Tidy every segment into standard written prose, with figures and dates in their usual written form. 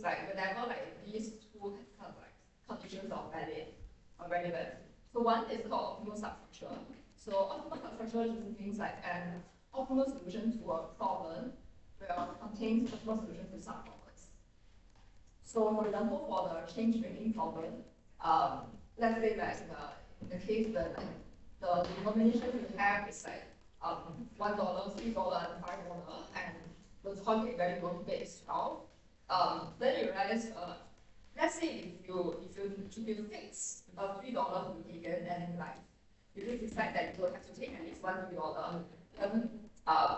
like whenever like these two kind of like conditions are valid or relevant. So one is called optimal substructure. So optimal substructure just means like an optimal solution to a problem will contain optimal solution to subproblems. So for example, for the change rating problem, let's say that in the case that like, the denomination we have is like $1, $3, and $5, and the target value of bit is 12. Then you realize, let's say if you fix $3 to be taken, and like you just decide that you will have to take at least $3,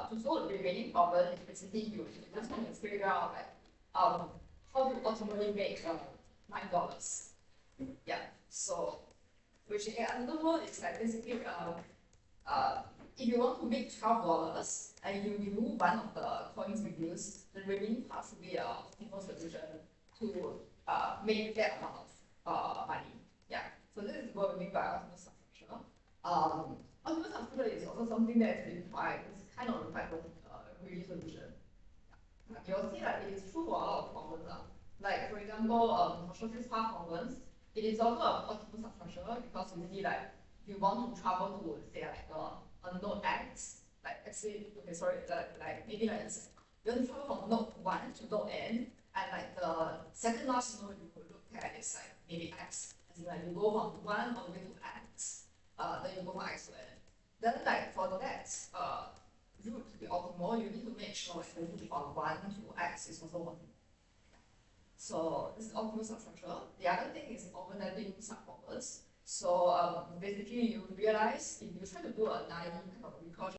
to solve the remaining problem, basically you just want to figure out like how to ultimately make $9. Yeah. So, which in another word is like basically if you want to make $12 and you remove one of the coins reduced, the remaining part should be a optimal solution to make that amount of money. Yeah. So this is what we mean by optimal substructure. Optimal substructure is also something that is required. It's kind of required for greedy solution. Yeah. You'll see that it is true for a lot of problems. Like for example, for shortest path problems, it is also an optimal substructure because you see like if you want to travel to say like a node X, like actually okay sorry like maybe like you want to travel from node 1 to node N, and like the second last node you could look at is like maybe X. As in like you go from 1 all the way to X, then you go from X to N. Then like for that route to be optimal, you need to make sure like the route from 1 to X is also 1. So this is optimal substructure. The other thing is overlapping subproblems. So basically you realize if you try to do a naive kind of recursion